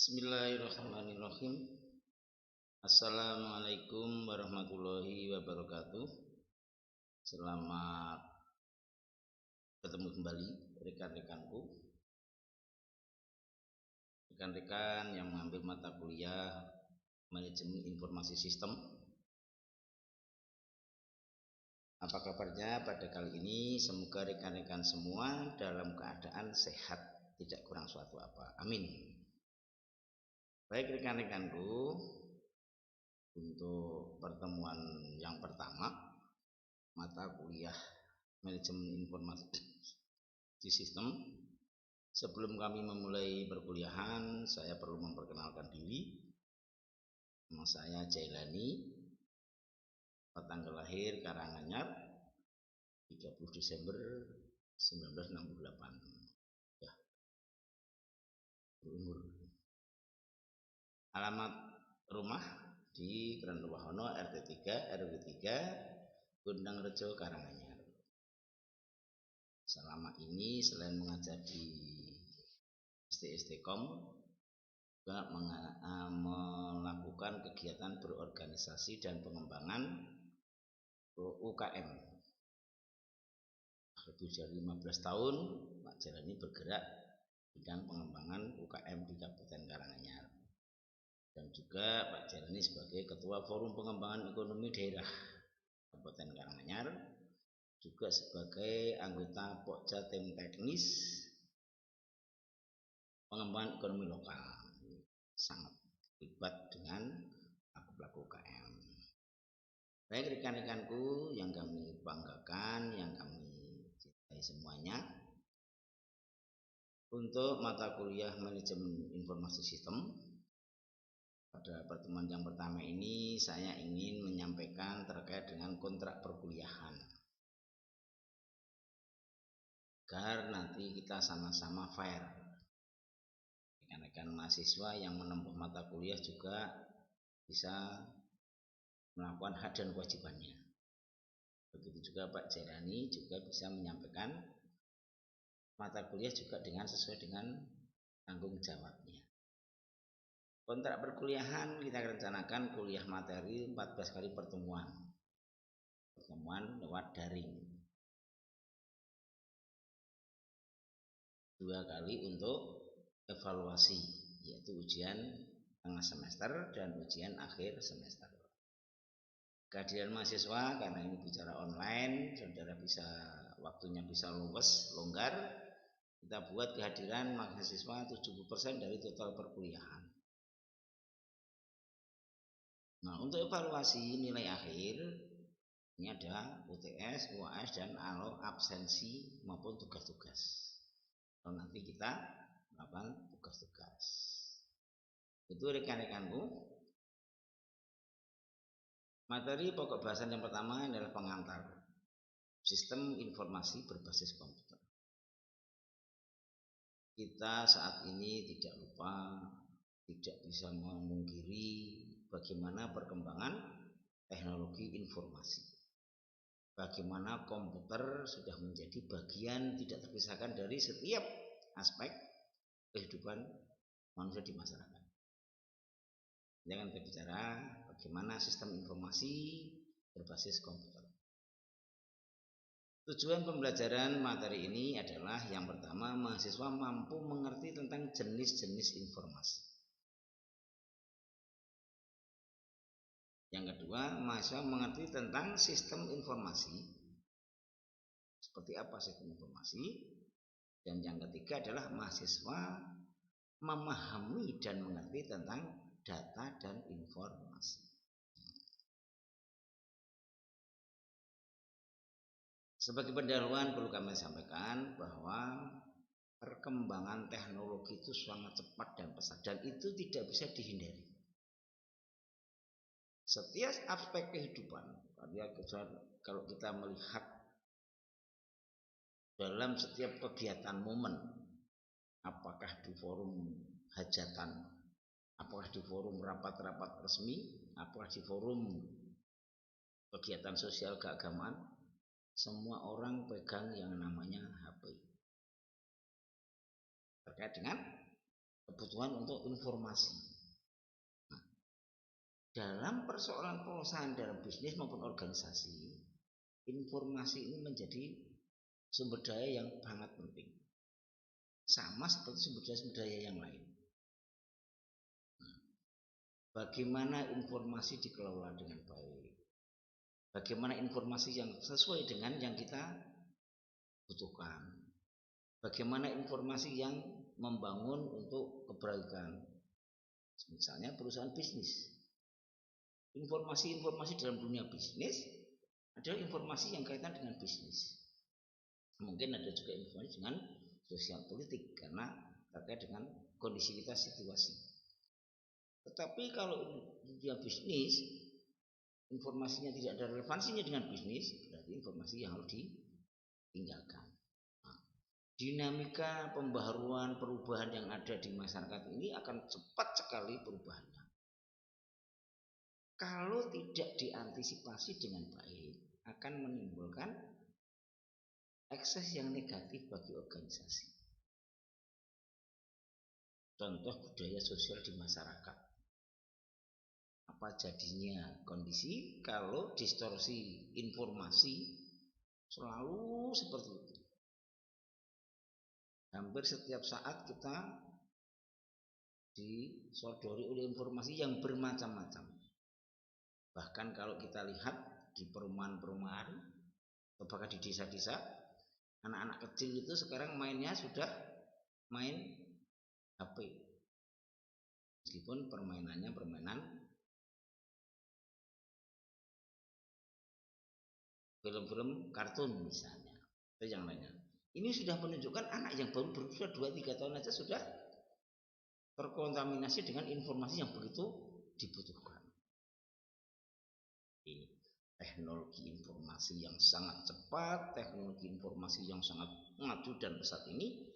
Bismillahirrahmanirrahim. Assalamualaikum warahmatullahi wabarakatuh. Selamat bertemu kembali rekan-rekanku, rekan-rekan yang mengambil mata kuliah Manajemen Informasi Sistem. Apa kabarnya pada kali ini? Semoga rekan-rekan semua dalam keadaan sehat, tidak kurang suatu apa. Amin. Baik rekan-rekanku, untuk pertemuan yang pertama mata kuliah Manajemen Informasi Sistem, sebelum kami memulai perkuliahan saya perlu memperkenalkan diri. Nama saya Jailani, tanggal lahir Karanganyar 30 Desember 1968. Ya, berumur. Alamat rumah di Granduwahono RT 3 RW 3 Gondang Rejo Karanganyar. Selama ini selain mengajar di SD-STkom juga melakukan kegiatan berorganisasi dan pengembangan UKM. Lebih dari 15 tahun Pak Jalani bergerak bidang pengembangan UKM di Kabupaten Karanganyar. Dan juga Pak Jalani sebagai Ketua Forum Pengembangan Ekonomi Daerah Kabupaten Karanganyar, juga sebagai anggota Pokja Tim Teknis Pengembangan Ekonomi Lokal. Sangat terlibat dengan pelaku UKM. Baik rekan-rekanku yang kami banggakan, yang kami cintai semuanya, untuk mata kuliah Manajemen Informasi Sistem pada pertemuan yang pertama ini saya ingin menyampaikan terkait dengan kontrak perkuliahan, agar nanti kita sama-sama fair. Rekan-rekan mahasiswa yang menempuh mata kuliah juga bisa melakukan hak dan kewajibannya. Begitu juga Pak Jailani juga bisa menyampaikan mata kuliah juga dengan sesuai dengan tanggung jawabnya. Kontrak perkuliahan kita rencanakan kuliah materi 14 kali pertemuan lewat daring, 2 kali untuk evaluasi, yaitu ujian tengah semester dan ujian akhir semester. Kehadiran mahasiswa, karena ini bicara online, saudara bisa waktunya bisa luwes, longgar, kita buat kehadiran mahasiswa 70% dari total perkuliahan. Nah, untuk evaluasi nilai akhir ini ada UTS, UAS, dan absensi maupun tugas-tugas. Kalau nanti kita melakukan tugas-tugas. Itu rekan-rekanku. Materi pokok bahasan yang pertama adalah pengantar sistem informasi berbasis komputer. Kita saat ini tidak lupa, tidak bisa memungkiri bagaimana perkembangan teknologi informasi. Bagaimana komputer sudah menjadi bagian tidak terpisahkan dari setiap aspek kehidupan manusia di masyarakat. Jangan berbicara bagaimana sistem informasi berbasis komputer. Tujuan pembelajaran materi ini adalah yang pertama, mahasiswa mampu mengerti tentang jenis-jenis informasi. Yang kedua, mahasiswa mengerti tentang sistem informasi. Seperti apa sistem informasi? Dan yang ketiga adalah mahasiswa memahami dan mengerti tentang data dan informasi. Sebagai pendahuluan perlu kami sampaikan bahwa perkembangan teknologi itu sangat cepat dan pesat, dan itu tidak bisa dihindari. Setiap aspek kehidupan, kalau kita melihat dalam setiap kegiatan momen, apakah di forum hajatan, apakah di forum rapat-rapat resmi, apakah di forum kegiatan sosial keagamaan, semua orang pegang yang namanya HP. Terkait dengan kebutuhan untuk informasi. Nah, dalam persoalan perusahaan dalam bisnis maupun organisasi, informasi ini menjadi sumber daya yang sangat penting, sama seperti sumber daya yang lain. Nah, bagaimana informasi dikelola dengan baik, bagaimana informasi yang sesuai dengan yang kita butuhkan, bagaimana informasi yang membangun untuk kebaikan. Misalnya perusahaan bisnis, informasi-informasi dalam dunia bisnis adalah informasi yang kaitan dengan bisnis. Mungkin ada juga informasi dengan sosial politik karena terkait dengan kondisi kita, situasi. Tetapi kalau dunia bisnis informasinya tidak ada relevansinya dengan bisnis, berarti informasi yang harus ditinggalkan. Nah, dinamika pembaharuan perubahan yang ada di masyarakat ini akan cepat sekali perubahannya. Kalau tidak diantisipasi dengan baik, akan menimbulkan ekses yang negatif bagi organisasi. Contoh budaya sosial di masyarakat. Apa jadinya kondisi kalau distorsi informasi selalu seperti itu? Hampir setiap saat kita disodori oleh informasi yang bermacam-macam. Bahkan kalau kita lihat di perumahan-perumahan, apakah di desa-desa, anak-anak kecil itu sekarang mainnya sudah main HP. Meskipun permainannya permainan film-film kartun misalnya, atau yang lainnya. Ini sudah menunjukkan anak yang baru berusia 2-3 tahun saja sudah terkontaminasi dengan informasi yang begitu dibutuhkan. Ini teknologi informasi yang sangat cepat, teknologi informasi yang sangat maju dan pesat ini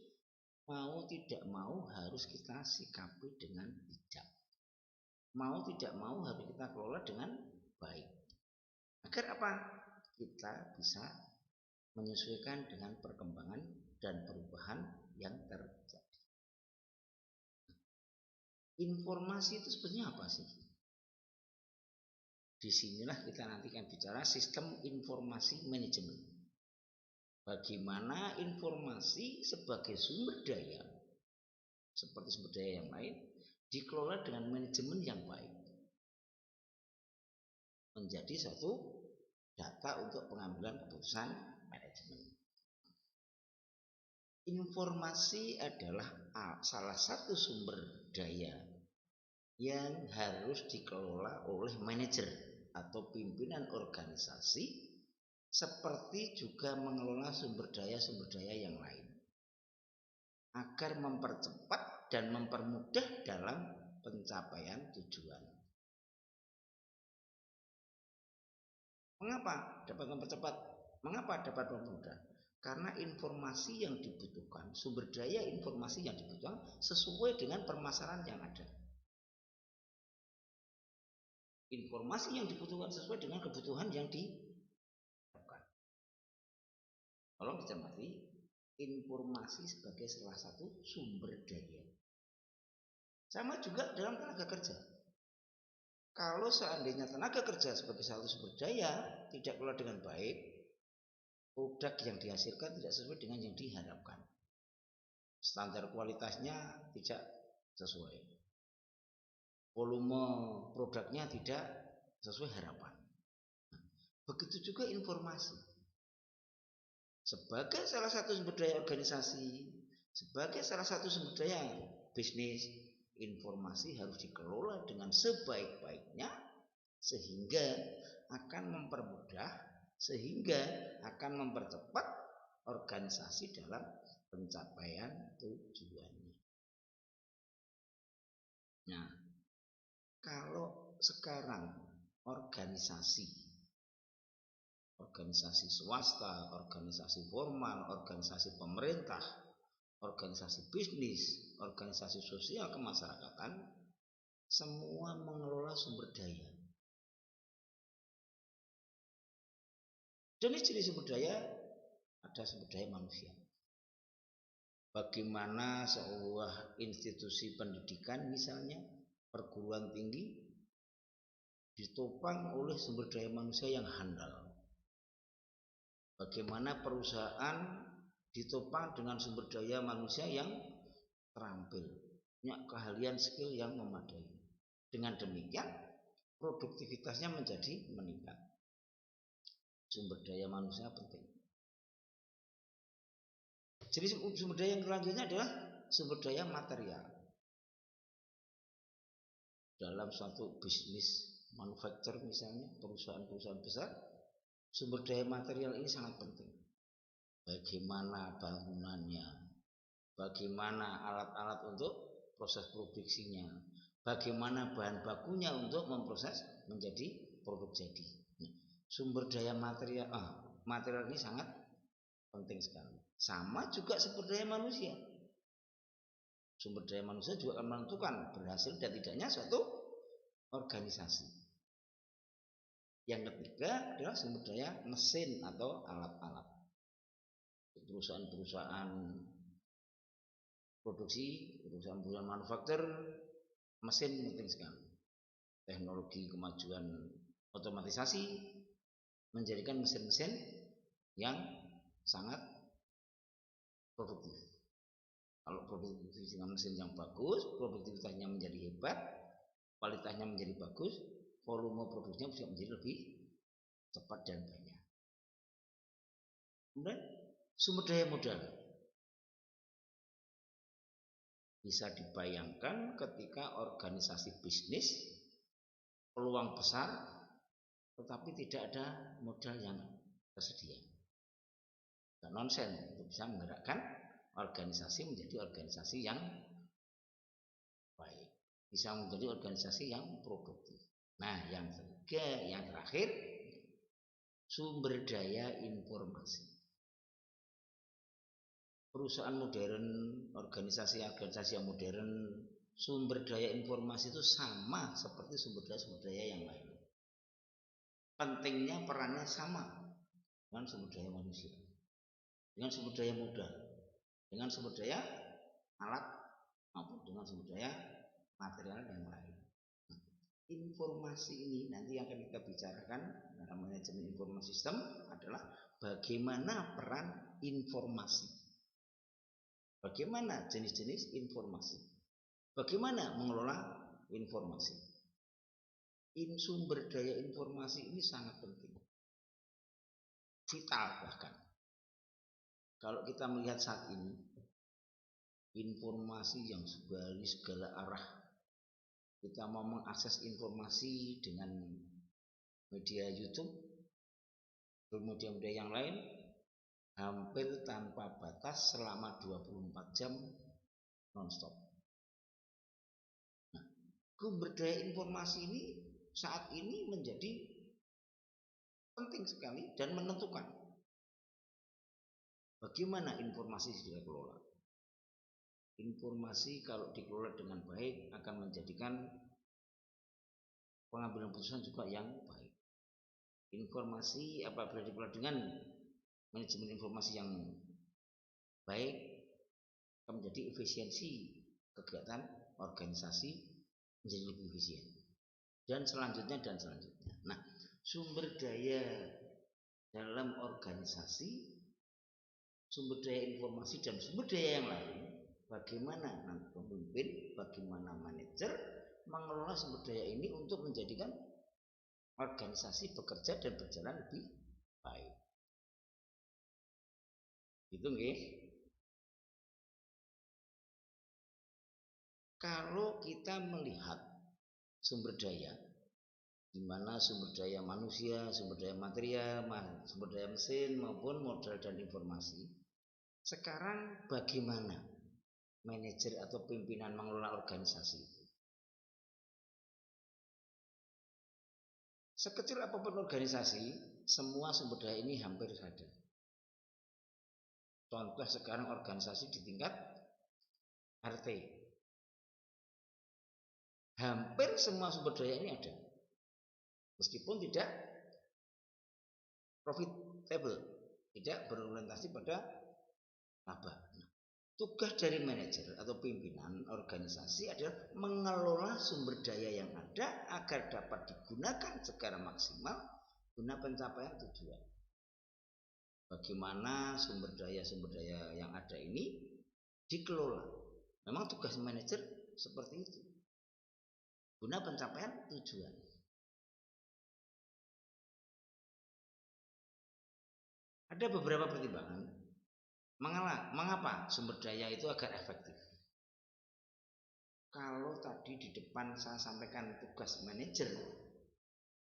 mau tidak mau harus kita sikapi dengan bijak. Mau tidak mau harus kita kelola dengan baik. Agar apa? Kita bisa menyesuaikan dengan perkembangan dan perubahan yang terjadi. Informasi itu sebenarnya apa sih? Disinilah kita nanti akan bicara sistem informasi manajemen. Bagaimana informasi sebagai sumber daya, seperti sumber daya yang lain, dikelola dengan manajemen yang baik. Menjadi satu data untuk pengambilan keputusan manajemen. Informasi adalah salah satu sumber daya yang harus dikelola oleh manajer atau pimpinan organisasi, seperti juga mengelola sumber daya yang lain, agar mempercepat dan mempermudah dalam pencapaian tujuan. Mengapa dapat mempercepat? Mengapa dapat mempermudah? Karena informasi yang dibutuhkan, sumber daya informasi yang dibutuhkan sesuai dengan permasalahan yang ada. Informasi yang dibutuhkan sesuai dengan kebutuhan yang diharapkan. Tolong dicermati, informasi sebagai salah satu sumber daya. Sama juga dalam tenaga kerja. Kalau seandainya tenaga kerja sebagai satu sumber daya tidak kelola dengan baik, produk yang dihasilkan tidak sesuai dengan yang diharapkan. Standar kualitasnya tidak sesuai. Volume produknya tidak sesuai harapan. Begitu juga informasi. Sebagai salah satu sumber daya organisasi, sebagai salah satu sumber daya bisnis, informasi harus dikelola dengan sebaik-baiknya sehingga akan mempermudah, sehingga akan mempercepat organisasi dalam pencapaian tujuannya. Nah, kalau sekarang organisasi swasta, organisasi formal, organisasi pemerintah, organisasi bisnis, organisasi sosial kemasyarakatan, semua mengelola sumber daya. Jenis-jenis sumber daya, ada sumber daya manusia. bagaimana sebuah institusi pendidikan misalnya perguruan tinggi ditopang oleh sumber daya manusia yang handal. Bagaimana perusahaan ditopang dengan sumber daya manusia yang terampil, punya keahlian skill yang memadai. Dengan demikian produktivitasnya menjadi meningkat. Sumber daya manusia penting. Jadi sumber daya yang selanjutnya adalah sumber daya material. Dalam suatu bisnis manufaktur misalnya, perusahaan-perusahaan besar, sumber daya material ini sangat penting. Bagaimana bangunannya, bagaimana alat-alat untuk proses produksinya, bagaimana bahan bakunya untuk memproses menjadi produk jadi. Sumber daya material ini sangat penting sekali. Sama juga sumber daya manusia. Sumber daya manusia juga akan menentukan berhasil dan tidaknya suatu organisasi. Yang ketiga adalah sumber daya mesin atau alat-alat. Perusahaan-perusahaan produksi, perusahaan-perusahaan manufaktur, mesin penting sekali. Teknologi kemajuan otomatisasi menjadikan mesin-mesin yang sangat produktif. Kalau produktivitas dengan mesin yang bagus, produktivitasnya menjadi hebat, kualitasnya menjadi bagus, volume produksinya bisa menjadi lebih cepat dan banyak. Kemudian sumber daya modal. Bisa dibayangkan ketika organisasi bisnis peluang besar tetapi tidak ada modal yang tersedia. Dan nonsen untuk bisa menggerakkan organisasi menjadi organisasi yang baik, bisa menjadi organisasi yang produktif. Nah, yang ketiga, yang terakhir, sumber daya informasi. Perusahaan modern, organisasi-organisasi yang modern, sumber daya informasi itu sama seperti sumber daya yang lain. Pentingnya perannya sama dengan sumber daya manusia, dengan sumber daya modal, dengan sumber daya alat maupun dengan sumber daya material yang lain. Informasi ini nanti yang akan kita bicarakan dalam manajemen informasi sistem adalah bagaimana peran informasi, bagaimana jenis-jenis informasi, bagaimana mengelola informasi. Sumber daya informasi ini sangat penting, vital bahkan. Kalau kita melihat saat ini informasi yang dari segala arah, kita mau mengakses informasi dengan media YouTube, media-media yang lain, hampir tanpa batas selama 24 jam non-stop. Nah, sumber daya informasi ini saat ini menjadi penting sekali dan menentukan bagaimana informasi dikelola. Informasi kalau dikelola dengan baik akan menjadikan pengambilan keputusan juga yang baik. Informasi apabila dikelola dengan manajemen informasi yang baik akan menjadi efisiensi kegiatan organisasi menjadi lebih efisien. Dan selanjutnya. Nah, sumber daya dalam organisasi, sumber daya informasi dan sumber daya yang lain, bagaimana pemimpin, bagaimana manajer mengelola sumber daya ini untuk menjadikan organisasi bekerja dan berjalan lebih baik. Itu nggih. Kalau kita melihat sumber daya, di mana sumber daya manusia, sumber daya material, sumber daya mesin maupun modal dan informasi, sekarang bagaimana manajer atau pimpinan mengelola organisasi itu? Sekecil apapun organisasi, semua sumber daya ini hampir ada. Contoh sekarang organisasi di tingkat RT, hampir semua sumber daya ini ada, meskipun tidak profitable, tidak berorientasi pada laba. Tugas dari manajer atau pimpinan organisasi adalah mengelola sumber daya yang ada agar dapat digunakan secara maksimal guna pencapaian tujuan. Bagaimana sumber daya yang ada ini dikelola. Memang tugas manajer seperti itu. Guna pencapaian tujuan. Ada beberapa pertimbangan. Mengapa sumber daya itu agar efektif? Kalau tadi di depan saya sampaikan tugas manajer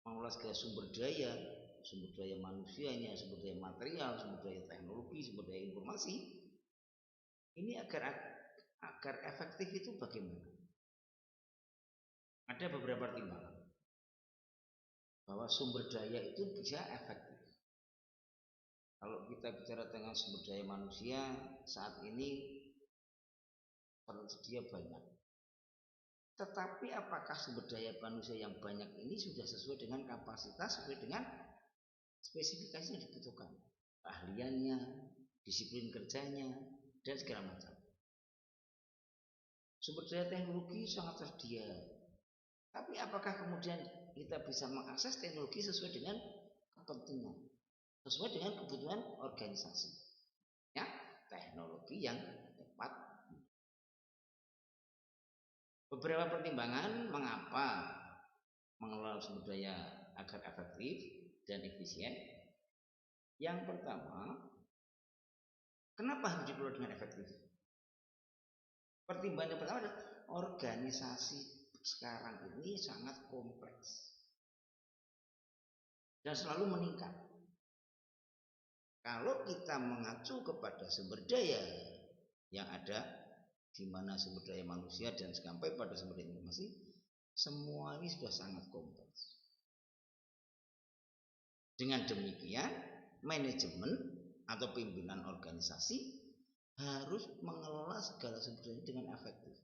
mengelola segala sumber daya manusianya, sumber daya material, sumber daya teknologi, sumber daya informasi, ini agar efektif itu bagaimana? Ada beberapa pertimbangan bahwa sumber daya itu bisa efektif. Kalau kita bicara tentang sumber daya manusia, saat ini tersedia banyak. Tetapi apakah sumber daya manusia yang banyak ini sudah sesuai dengan kapasitas, sesuai dengan spesifikasi yang dibutuhkan? Keahliannya, disiplin kerjanya, dan segala macam. Sumber daya teknologi sangat tersedia. Tapi apakah kemudian kita bisa mengakses teknologi sesuai dengan kepentingan, sesuai dengan kebutuhan organisasi? Ya, teknologi yang tepat. Beberapa pertimbangan mengapa mengelola sumber daya agar efektif dan efisien. Yang pertama, kenapa harus dikelola dengan efektif? Pertimbangan yang pertama adalah organisasi sekarang ini sangat kompleks dan selalu meningkat. Kalau kita mengacu kepada sumber daya yang ada, di mana sumber daya manusia dan sampai pada sumber daya informasi, semua ini sudah sangat kompleks. Dengan demikian, manajemen atau pimpinan organisasi harus mengelola segala sumber daya dengan efektif.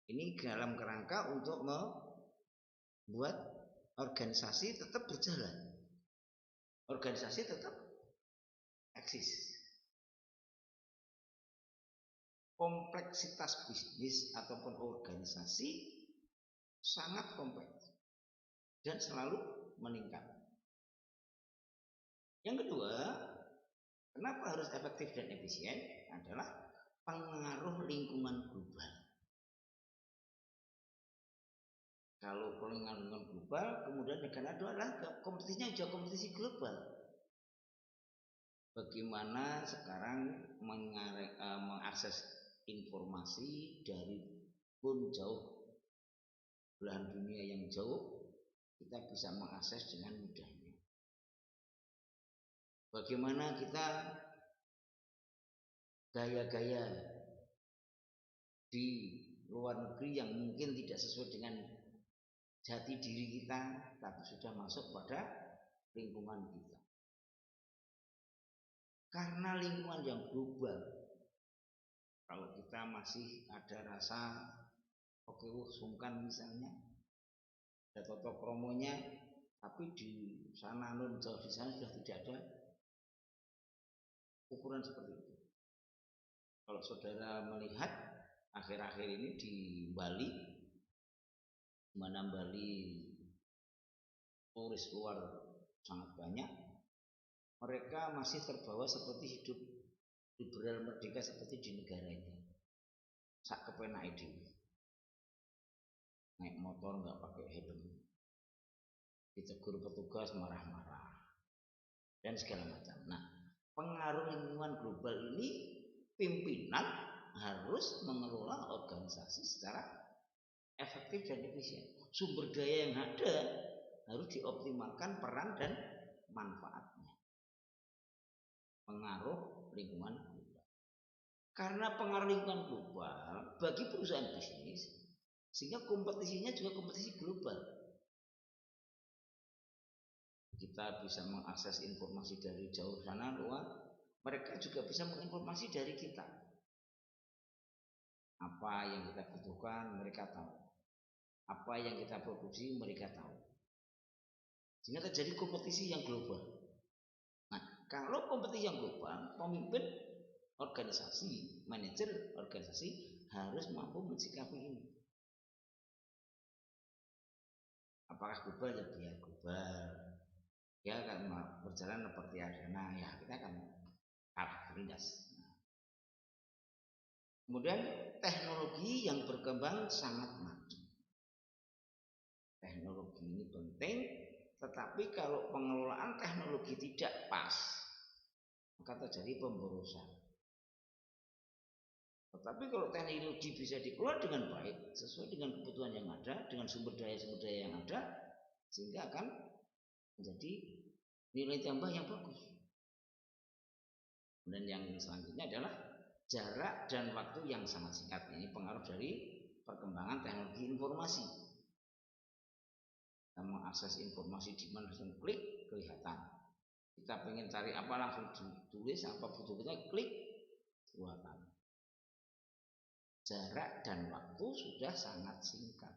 Ini dalam kerangka untuk membuat organisasi tetap berjalan, organisasi tetap eksis. Kompleksitas bisnis ataupun organisasi sangat kompleks dan selalu meningkat. Yang kedua, kenapa harus efektif dan efisien? Adalah pengaruh lingkungan global. Kalau pengaruh lingkungan global, kemudian negara itu adalah kompetisinya juga kompetisi global. Bagaimana sekarang mengakses informasi dari pun jauh belahan dunia yang jauh, kita bisa mengakses dengan mudahnya. Bagaimana kita gaya-gaya di luar negeri yang mungkin tidak sesuai dengan jati diri kita, tapi sudah masuk pada lingkungan kita. Karena lingkungan yang global, kalau kita masih ada rasa sungkan misalnya, ada toto kromonya, tapi di sana jauh di sana sudah tidak ada ukuran seperti itu. Kalau saudara melihat akhir-akhir ini di Bali, mana Bali turis luar sangat banyak, mereka masih terbawa seperti hidup liberal merdeka seperti di negaranya. Sak kepenak itu, naik motor nggak pakai helm, ditegur petugas marah-marah, dan segala macam. Nah, pengaruh lingkungan global ini pimpinan harus mengelola organisasi secara efektif dan efisien. Sumber daya yang ada harus dioptimalkan peran dan manfaatnya. Pengaruh lingkungan global. Karena pengaruh lingkungan global bagi perusahaan bisnis, sehingga kompetisinya juga kompetisi global. Kita bisa mengakses informasi dari jauh sana luar, mereka juga bisa menginformasi dari kita. Apa yang kita butuhkan mereka tahu, apa yang kita produksi mereka tahu, sehingga terjadi kompetisi yang global. Nah, kalau kompetisi yang global, pemimpin organisasi, manajer organisasi harus mampu mensikapi ini. Apakah global ya biar global, ya akan berjalan seperti Adana, ya kita akan kalah berindas. Kemudian teknologi yang berkembang sangat maju. Teknologi ini penting, tetapi kalau pengelolaan teknologi tidak pas, maka terjadi pemborosan. Tetapi kalau teknologi bisa dikelola dengan baik, sesuai dengan kebutuhan yang ada, dengan sumber daya yang ada, sehingga akan menjadi nilai tambah yang bagus. Dan yang selanjutnya adalah jarak dan waktu yang sangat singkat. Ini pengaruh dari perkembangan teknologi informasi. Kita mengakses informasi di mana langsung klik kelihatan. Kita pengen cari apa langsung tulis, apa butuh kita klik kelihatan. Jarak dan waktu sudah sangat singkat.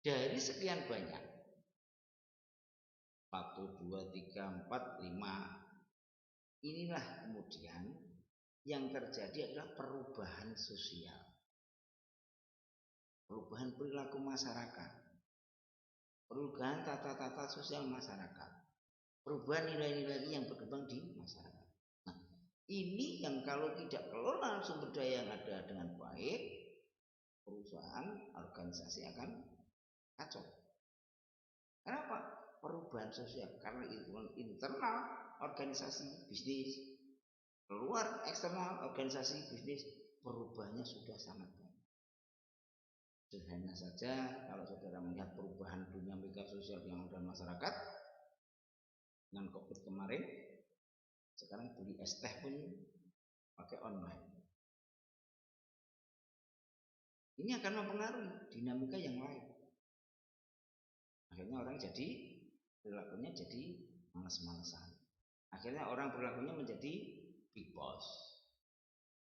Dari sekian banyak 1, 2, 3, 4, 5, inilah kemudian yang terjadi adalah perubahan sosial, perubahan perilaku masyarakat, perubahan tata-tata sosial masyarakat, perubahan nilai-nilai yang berkembang di masyarakat. Nah, ini yang kalau tidak kelola sumber daya yang ada dengan baik, perusahaan, organisasi akan kacau. Kenapa? Perubahan sosial, karena internal organisasi bisnis, keluar eksternal organisasi bisnis, perubahannya sudah sangat banyak. Sederhana saja, kalau saudara melihat perubahan dinamika sosial yang ada masyarakat dengan COVID kemarin, sekarang beli es teh pun pakai online. Ini akan mempengaruhi dinamika yang lain. Akhirnya orang jadi perilakunya jadi malas-malasan. Akhirnya orang perilakunya menjadi big boss.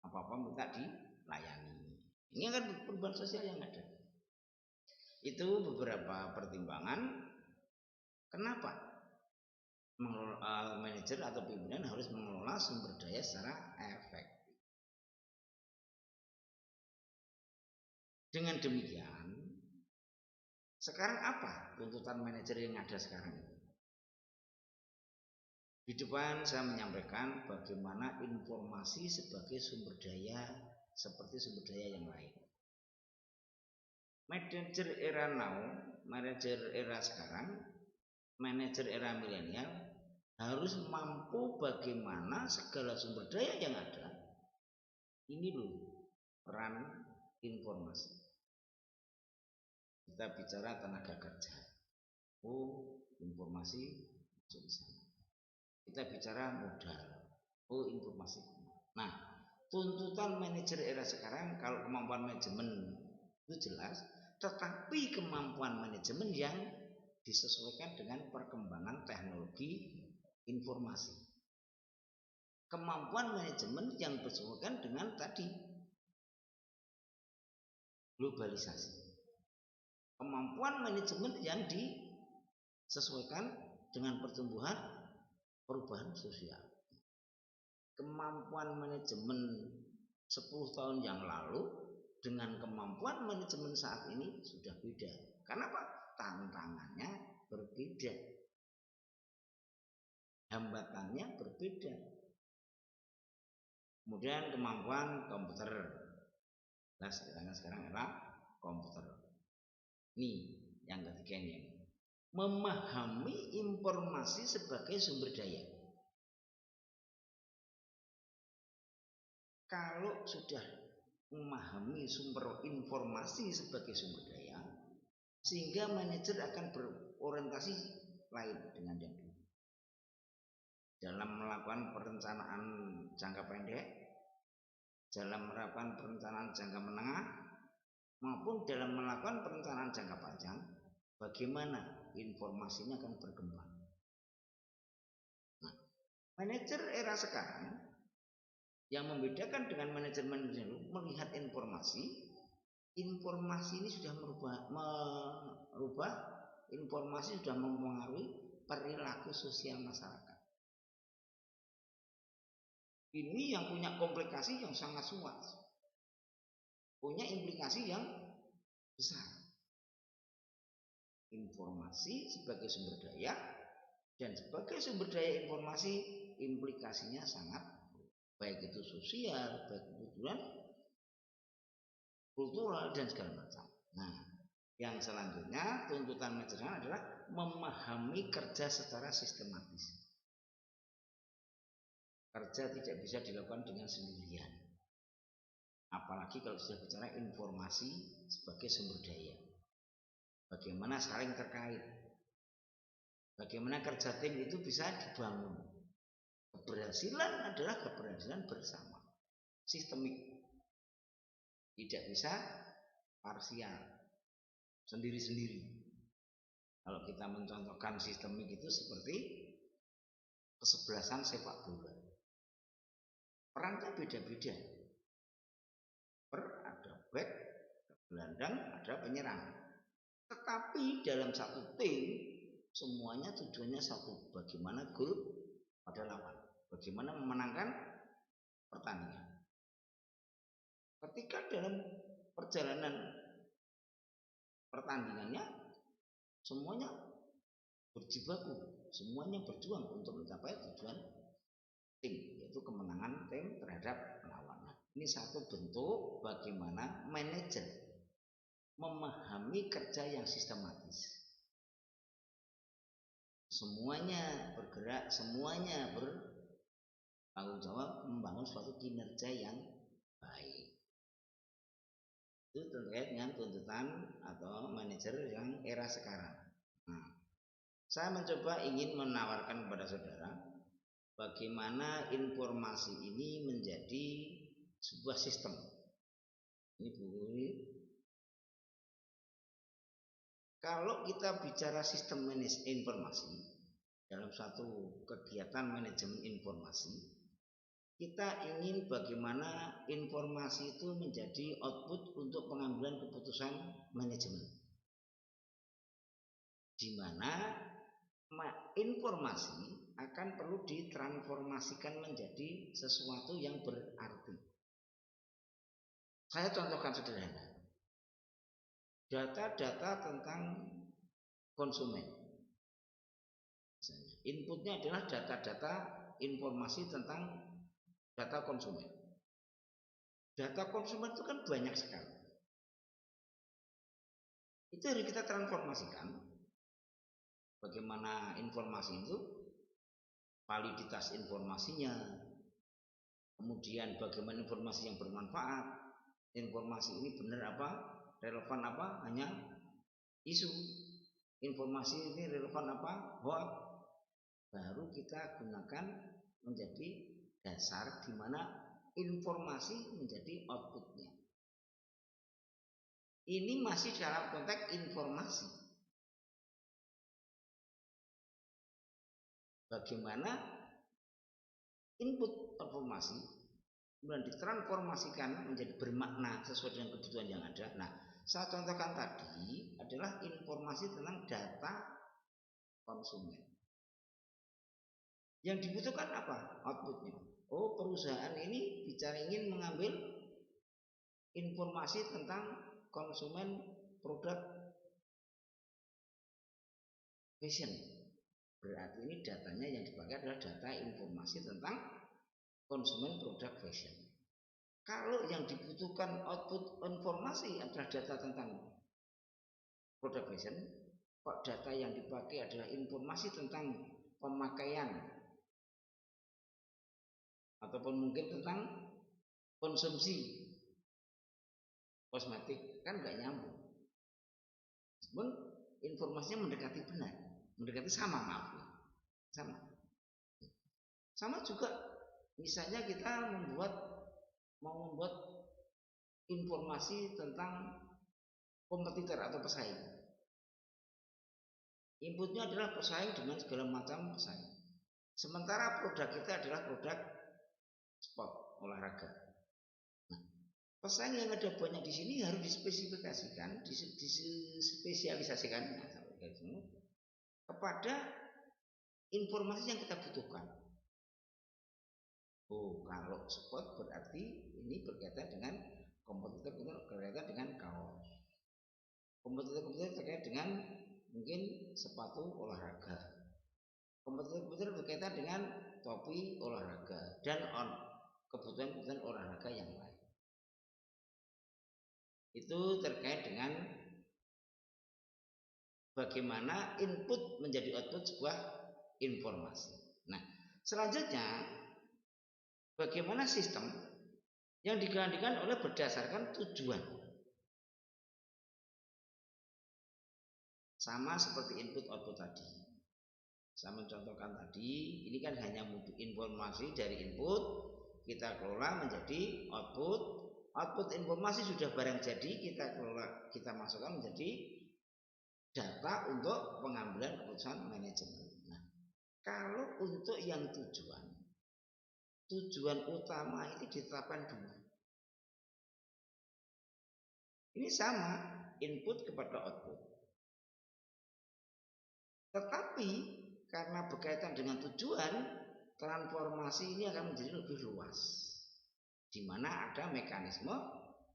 Apa-apa minta dilayani. Ini akan perubahan sosial yang ada. Itu beberapa pertimbangan kenapa manajer atau pimpinan harus mengelola sumber daya secara efektif. Dengan demikian, sekarang apa tuntutan manajer yang ada sekarang ini? Di depan saya menyampaikan bagaimana informasi sebagai sumber daya seperti sumber daya yang lain. Manajer era now, manajer era sekarang, manajer era milenial harus mampu bagaimana segala sumber daya yang ada. Ini loh peran informasi. Kita bicara tenaga kerja. Oh, informasi masuk di sana. Kita bicara modal. Oh, informasi. Nah, tuntutan manajer era sekarang kalau kemampuan manajemen itu jelas, tetapi kemampuan manajemen yang disesuaikan dengan perkembangan teknologi informasi. Kemampuan manajemen yang bersesuaian dengan tadi globalisasi. Kemampuan manajemen yang disesuaikan dengan pertumbuhan perubahan sosial. Kemampuan manajemen 10 tahun yang lalu dengan kemampuan manajemen saat ini sudah beda. Karena apa? Tantangannya berbeda. Hambatannya berbeda. Kemudian kemampuan komputer. Nah, sekarang era komputer. Nih, yang ketiga ini. Memahami informasi sebagai sumber daya. Kalau sudah memahami sumber informasi sebagai sumber daya, sehingga manajer akan berorientasi lain dengan yang dulu. Dalam melakukan perencanaan jangka pendek, dalam melakukan perencanaan jangka menengah, maupun dalam melakukan perencanaan jangka panjang, bagaimana informasinya akan berkembang. Nah, manajer era sekarang yang membedakan dengan manajemen dulu melihat informasi ini sudah merubah informasi sudah mempengaruhi perilaku sosial masyarakat. Ini yang punya komplikasi yang sangat luas, punya implikasi yang besar. Informasi sebagai sumber daya, dan sebagai sumber daya informasi implikasinya sangat, baik itu sosial, baik itu kultural dan segala macam. Nah, yang selanjutnya tuntutan manajemen adalah memahami kerja secara sistematis. Kerja tidak bisa dilakukan dengan sendirian, apalagi kalau sudah bicara informasi sebagai sumber daya. Bagaimana saling terkait, bagaimana kerja tim itu bisa dibangun. Keberhasilan adalah keberhasilan bersama, sistemik, tidak bisa parsial, sendiri-sendiri. Kalau kita mencontohkan sistemik itu seperti kesebelasan sepak bola, perannya beda-beda. Ada back, ada gelandang, ada penyerang. Tetapi dalam satu tim semuanya tujuannya satu, bagaimana gol pada lawan, bagaimana memenangkan pertandingan. Ketika dalam perjalanan pertandingannya semuanya berjibaku, semuanya berjuang untuk mencapai tujuan tim, yaitu kemenangan tim terhadap lawan. Ini satu bentuk bagaimana manajer memahami kerja yang sistematis. Semuanya bergerak, semuanya bertanggung jawab membangun suatu kinerja yang baik. Itu terkait dengan tuntutan atau manajer yang era sekarang. Nah, saya mencoba ingin menawarkan kepada saudara bagaimana informasi ini menjadi sebuah sistem. Ini buku ini. Kalau kita bicara sistem informasi dalam satu kegiatan manajemen informasi, kita ingin bagaimana informasi itu menjadi output untuk pengambilan keputusan manajemen, di mana informasi akan perlu ditransformasikan menjadi sesuatu yang berarti. Saya contohkan sederhana. Data-data tentang konsumen. Inputnya adalah data-data informasi tentang data konsumen. Data konsumen itu kan banyak sekali. Itu harus kita transformasikan. Bagaimana informasi itu, validitas informasinya, kemudian bagaimana informasi yang bermanfaat, informasi ini benar apa, relevan apa, hanya isu, informasi ini relevan apa, hoax, baru kita gunakan menjadi dasar di mana informasi menjadi outputnya. Ini masih dalam konteks informasi. Bagaimana input informasi kemudian ditransformasikan menjadi bermakna sesuai dengan kebutuhan yang ada. Nah, saya contohkan tadi adalah informasi tentang data konsumen. Yang dibutuhkan apa? Outputnya. Oh, perusahaan ini bicara ingin mengambil informasi tentang konsumen produk fashion. Berarti ini datanya yang dipakai adalah data informasi tentang konsumen produk fashion. Kalau yang dibutuhkan output informasi adalah data tentang produk fashion, kok data yang dipakai adalah informasi tentang pemakaian ataupun mungkin tentang konsumsi kosmetik, kan nggak nyambung. Meskipun informasinya mendekati benar, mendekati sama, maaf, sama juga. Misalnya kita mau membuat informasi tentang kompetitor atau pesaing. Inputnya adalah pesaing dengan segala macam pesaing. Sementara produk kita adalah produk sport, olahraga. Nah, pesaing yang ada banyak di sini harus dispesifikasikan, dispesialisasikan kepada informasi yang kita butuhkan. Oh, kalau sport berarti ini berkaitan dengan kompetitor, berkaitan dengan kaos. Kompetitor terkait dengan mungkin sepatu olahraga. Kompetitor berkaitan dengan topi olahraga dan kebutuhan olahraga yang lain. Itu terkait dengan bagaimana input menjadi output sebuah informasi. Nah, selanjutnya bagaimana sistem yang digantikan oleh berdasarkan tujuan. Sama seperti input output tadi. Saya mencontohkan tadi, ini kan hanya informasi dari input kita kelola menjadi output. Output informasi sudah barang jadi kita kelola, kita masukkan menjadi data untuk pengambilan keputusan manajemen. Nah, kalau untuk yang tujuan utama ini ditetapkan dulu. Ini sama, input kepada output. Tetapi karena berkaitan dengan tujuan, transformasi ini akan menjadi lebih luas, di mana ada mekanisme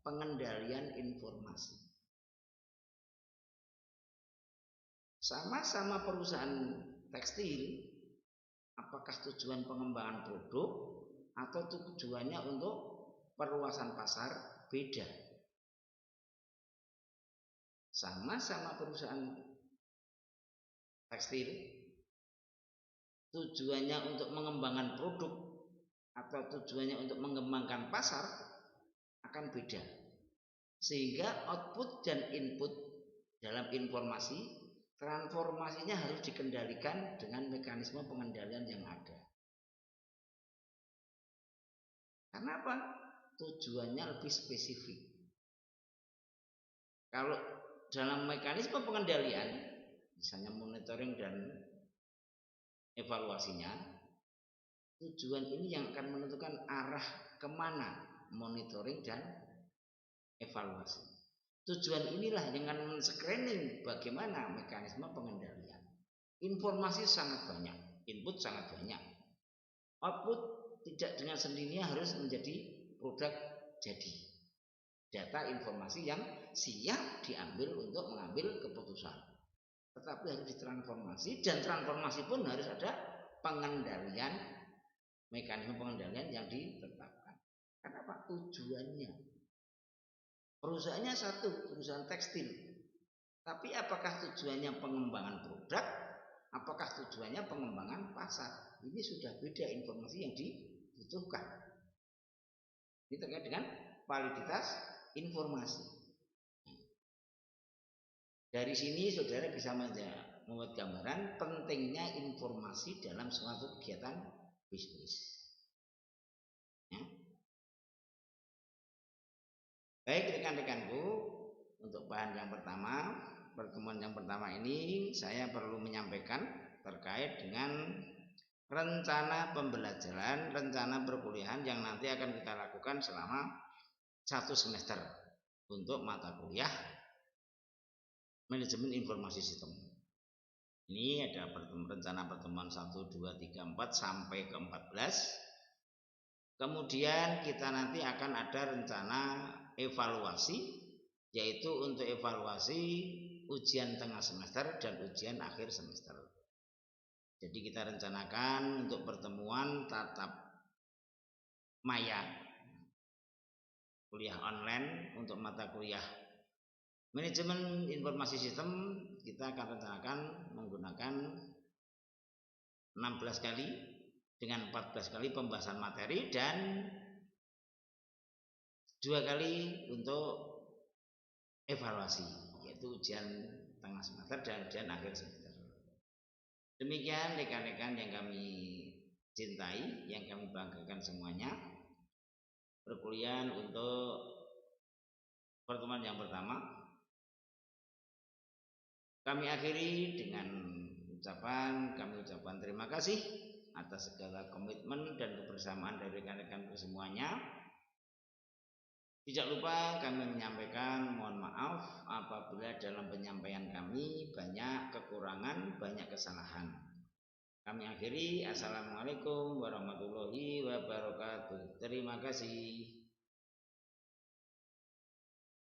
pengendalian informasi. Sama-sama perusahaan tekstil, apakah tujuan pengembangan produk atau tujuannya untuk perluasan pasar beda. Sama-sama perusahaan tekstil, tujuannya untuk mengembangkan produk atau tujuannya untuk mengembangkan pasar akan beda. Sehingga output dan input dalam informasi, transformasinya harus dikendalikan dengan mekanisme pengendalian yang ada. Karena apa? Tujuannya lebih spesifik. Kalau dalam mekanisme pengendalian, misalnya monitoring dan evaluasinya, tujuan ini yang akan menentukan arah kemana monitoring dan evaluasi. Tujuan inilah yang akan men-screening bagaimana mekanisme pengendalian. Informasi sangat banyak, input sangat banyak. Output tidak dengan sendirinya harus menjadi produk jadi. Data informasi yang siap diambil untuk mengambil keputusan. Tetapi harus ditransformasi, dan transformasi pun harus ada pengendalian, mekanisme pengendalian yang ditetapkan. Karena apa? Tujuannya. Perusahaannya satu, perusahaan tekstil. Tapi apakah tujuannya pengembangan produk? Apakah tujuannya pengembangan pasar? Ini sudah beda informasi yang dibutuhkan. Ini terkait dengan validitas informasi. Dari sini saudara bisa membuat gambaran pentingnya informasi dalam suatu kegiatan bisnis. Ya. Baik rekan-rekanku, untuk bahan yang pertama, pertemuan yang pertama ini saya perlu menyampaikan terkait dengan rencana pembelajaran, rencana perkuliahan yang nanti akan kita lakukan selama 1 semester untuk mata kuliah manajemen informasi sistem. Ini ada rencana pertemuan 1, 2, 3, 4 sampai ke 14. Kemudian kita nanti akan ada rencana evaluasi, yaitu untuk evaluasi ujian tengah semester dan ujian akhir semester. Jadi kita rencanakan untuk pertemuan tatap maya, kuliah online untuk mata kuliah manajemen informasi sistem, kita akan rencanakan menggunakan 16 kali dengan 14 kali pembahasan materi dan 2 kali untuk evaluasi, yaitu ujian tengah semester dan ujian akhir semester. Demikian rekan-rekan yang kami cintai, yang kami banggakan semuanya, perkuliahan untuk pertemuan yang pertama kami akhiri dengan kami ucapkan terima kasih atas segala komitmen dan kebersamaan dari rekan-rekan semuanya. Tidak lupa kami menyampaikan mohon maaf apabila dalam penyampaian kami banyak kekurangan, banyak kesalahan. Kami akhiri. Assalamualaikum warahmatullahi wabarakatuh. Terima kasih.